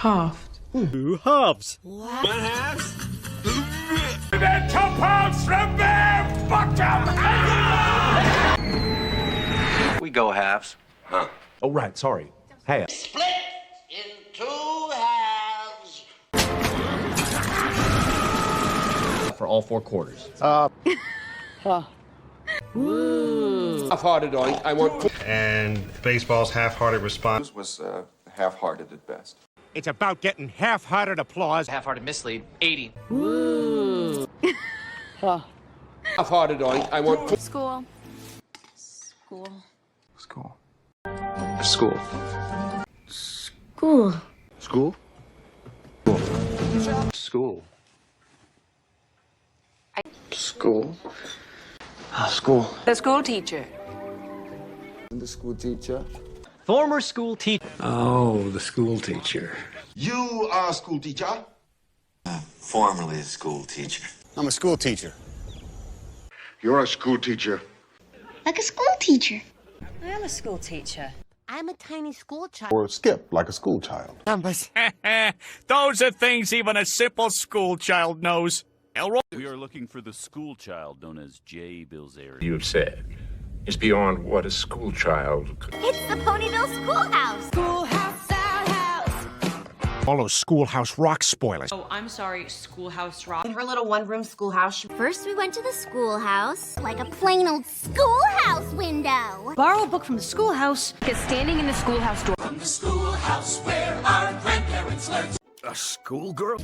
Halved. Two halves. What? One halves? The top halves from the bottom half! We go halves. Huh. Oh, right, sorry. Hey. Split in two halves. For all 4 quarters. Half-hearted, I want... And baseball's half-hearted response was half-hearted at best. It's about getting half-hearted applause. Half-hearted mislead. 80. Woo. Half-hearted, I want... School. School. School. School. School? School. School. School. The school teacher. The school teacher. Former school teacher. Oh, the school teacher. You are a school teacher? Formerly a school teacher. I'm a school teacher. You're a school teacher. Like a school teacher. I am a school teacher. I'm a tiny school child. Or skip like a school child. Numbers. Those are things even a simple school child knows. Elroy? We are looking for the school child known as J. Bilzeri. You have said is beyond what a school child could. It's the Ponyville Schoolhouse. Schoolhouse, outhouse. All those schoolhouse rock spoilers. Oh, I'm sorry, Schoolhouse Rock. In her little one-room schoolhouse. First we went to the schoolhouse, like a plain old schoolhouse window. Borrow a book from the schoolhouse. Is standing in the schoolhouse door. From the schoolhouse where our grandparents learned. A schoolgirl?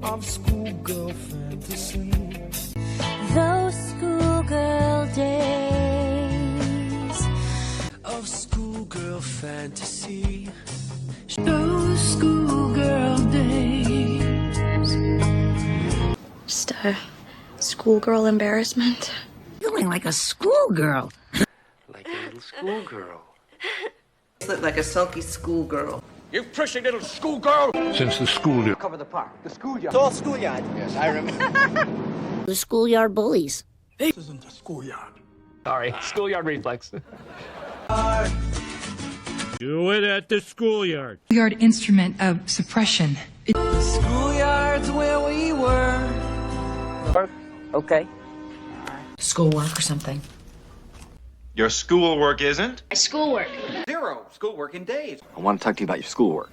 Of schoolgirl fantasy. Those schoolgirl days. Of schoolgirl fantasy. Those schoolgirl days. Just a schoolgirl embarrassment. Feeling like a schoolgirl. Like a little schoolgirl. Like a sulky schoolgirl. You prissy little schoolgirl! Since the school year. Cover the park. The schoolyard. It's all schoolyard. Yes, I remember. The schoolyard bullies. This isn't a schoolyard. Sorry, schoolyard reflex. Do it at the schoolyard. Schoolyard instrument of suppression. The schoolyard's where we were. Okay. Schoolwork or something. Your schoolwork isn't? Schoolwork. 0 schoolwork in days. I want to talk to you about your schoolwork.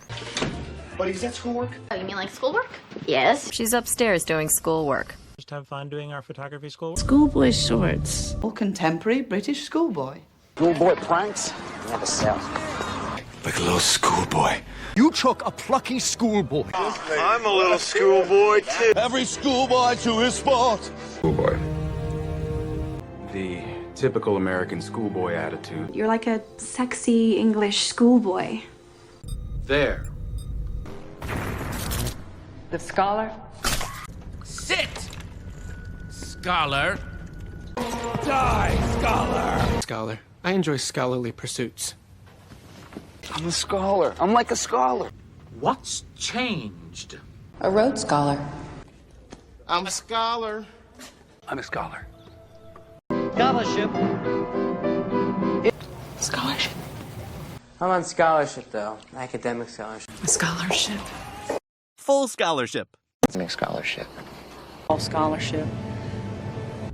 But is that schoolwork? Oh, you mean like schoolwork? Yes. She's upstairs doing schoolwork. Just have fun doing our photography school. Schoolboy shorts. Contemporary British schoolboy. Schoolboy pranks? Never sells. Like a little schoolboy. You took a plucky schoolboy. I'm a little schoolboy, too. Every schoolboy to his sport. Schoolboy. The typical American schoolboy attitude. You're like a sexy English schoolboy. There. The scholar. Sit! Scholar. Die, scholar! Scholar. I enjoy scholarly pursuits. I'm a scholar. I'm like a scholar. What's changed? A Rhodes Scholar. I'm a scholar. I'm a scholar. Scholarship. Scholarship. I'm on scholarship, though. Academic scholarship. A scholarship. Full scholarship. Scholarship. All scholarship.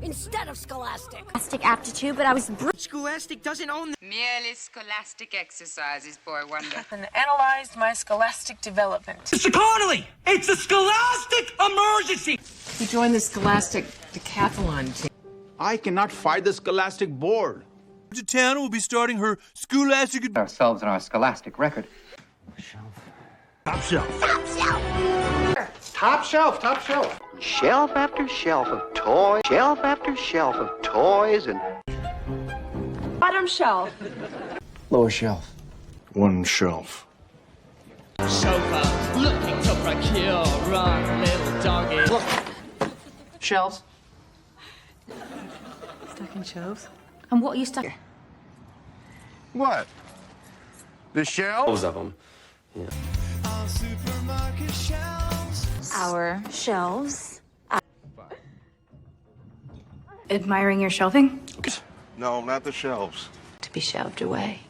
Instead of scholastic. Scholastic aptitude, but I was Scholastic doesn't own the... Merely scholastic exercises, boy wonder. And analyzed my scholastic development. Mr. Connolly! It's a scholastic emergency! He joined the scholastic decathlon team. I cannot fight the scholastic board. Town will be starting her scholastic... Ourselves and our scholastic record. Top shelf. Top shelf, top shelf. Shelf after shelf of toys. Shelf after shelf of toys and... bottom shelf. Lower shelf. One shelf. Sofa, looking to procure, run, little doggy. Look. Shelves. Stacking shelves. And what are you stacking? What? The shelves? Of them. Our shelves. Admiring your shelving? No, not the shelves. To be shelved away.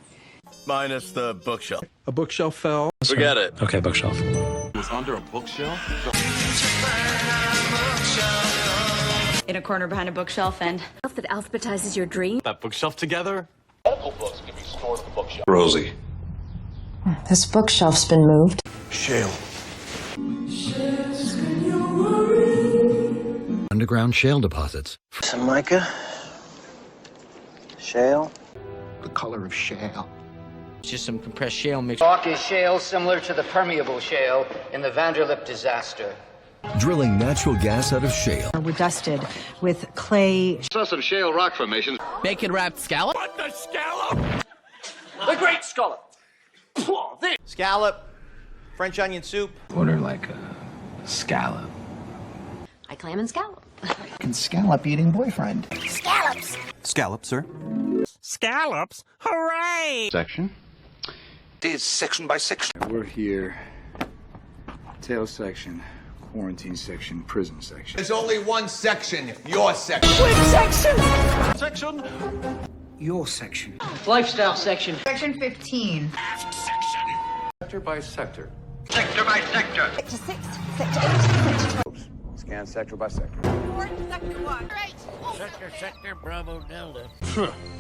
Minus the bookshelf. A bookshelf fell. Forget it. Okay, bookshelf. Was under a bookshelf? In a corner behind a bookshelf and... That alphabetizes your dream. That bookshelf together? Medical books can be stored in the bookshelf. Rosie. This bookshelf's been moved. Shale. Underground shale deposits. Some mica. Shale. The color of shale. Just some compressed shale mix. Rock is shale similar to the permeable shale in the Vanderlip disaster. Drilling natural gas out of shale. We're dusted with clay. Saw some shale rock formations. Bacon wrapped scallop. What the scallop? The great scallop. Scallop. French onion soup. Order like a scallop. I clam and scallop. And scallop eating boyfriend. Scallops! Scallop, sir. Scallops? Hooray! Section. It is section by section. We're here. Tail section, quarantine section, prison section. There's only one section. Your section. Section? Your section. Lifestyle section. Section 15. Sector by sector. Sector by sector. Sector 6, Sector 8, Sector 12. Scan sector by sector. Sector 1. Sector Bravo Delta.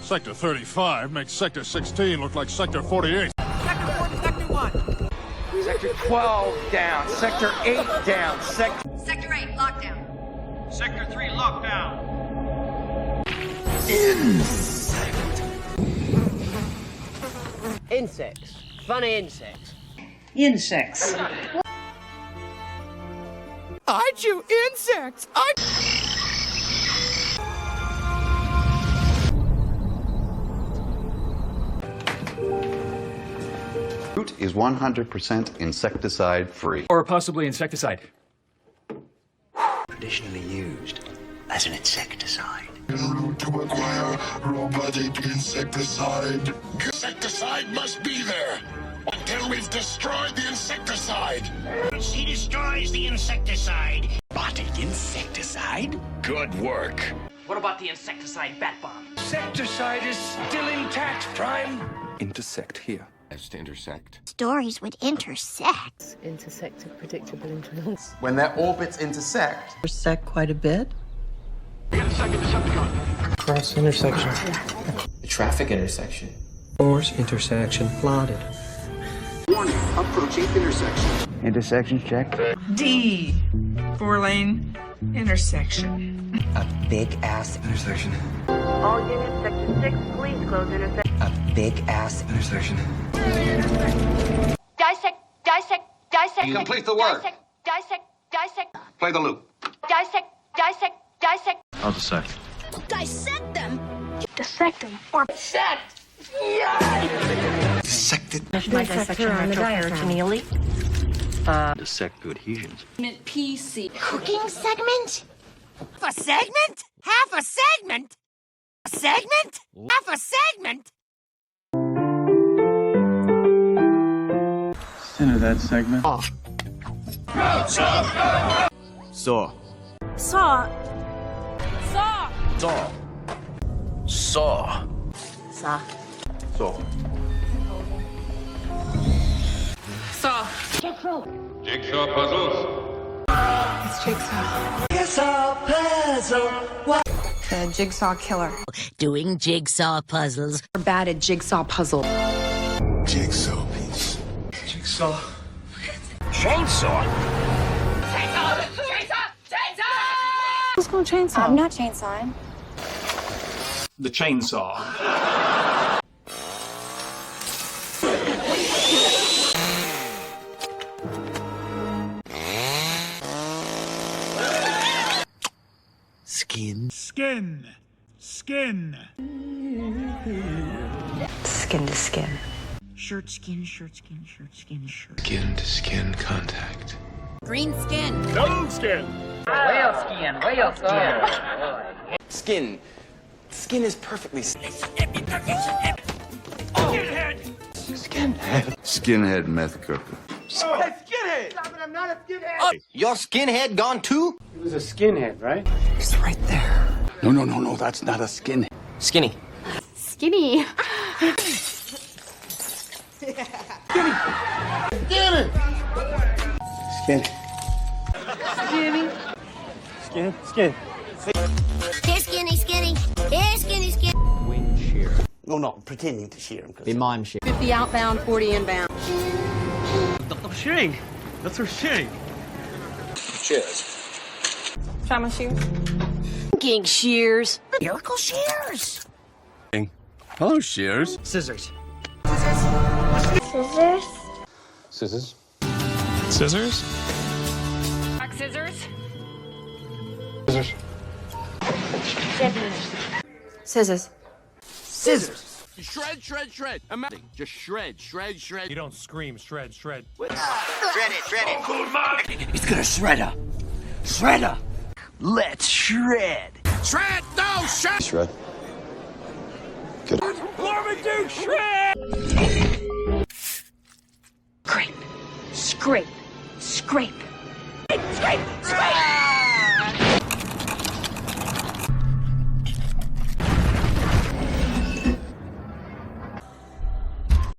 Sector 35 makes Sector 16 look like Sector 48. Sector 4 to Sector 1. Sector 12 down. Sector 8 down. Sector 8, lockdown. Sector 3 lockdown. Insects. Funny insects. Insects. I chew insects! Fruit is 100% insecticide free. Or possibly insecticide. Traditionally used as an insecticide. To acquire robotic insecticide. Insecticide must be there until we've destroyed the insecticide. He destroys the insecticide. Robotic insecticide? Good work. What about the insecticide bat bomb? Insecticide is still intact, Prime. Intersect here. As to intersect. Stories would intersect. Intersected predictable intervals. When their orbits intersect. Intersect quite a bit. Cross intersection. The traffic intersection. Force intersection plotted. Warning, approaching intersection. Intersections check. D. 4-lane intersection. A big ass intersection. All units, Section 6, please close intersection. A big ass intersection. Dissect. Complete the work. Dissect. Play the loop. Dissect. I'll dissect. Dissect them. Dissect them. Or dissect. Dissected. My dissection on the diaphragm. Dissect to adhesions. PC. Cooking segment? A segment? Half a segment? A segment? Half a segment? Center that segment. Saw. Saw. Saw. Saw. So. Saw. Jigsaw puzzles. It's Jigsaw. The Jigsaw killer. Doing jigsaw puzzles. We're bad at Jigsaw puzzle. Jigsaw piece. Jigsaw. Chainsaw? Who's going to chainsaw? I'm not chainsawing. The chainsaw. Skin. Skin. Skin to skin. Shirt skin. Skin to skin contact. Green skin. Gold skin. Whale skin. Skin. Skin is perfectly. Skinhead meth cooker. Your skinhead gone too? He was a skinhead, right? It's right there. No, that's not a skinhead. Skinny. Skinny. Skin. Skinny. Skin. Skin. Here, skinny, skinny. Here, skinny, skinny. Wind shear. No, not pretending to shear him. Be mime shear. 50 outbound, 40 inbound. I'm shearing. That's her shearing. Cheers. Try my shears. King shears. Miracle shears. Hello, Shears. Scissors. Scissors. Scissors. Scissors? Rock, scissors. Scissors. Scissors. Scissors. Shred, shred, shred. Amazing. Just shred, shred, shred. You don't scream, shred, shred. Shred it, shred it. It's gonna shred her. Shred her. Let's shred. Shred! No! Shred! Shred. Good. Marmaduke, shred! Scrape. Scrape. Scrape. Scrape. Scrape.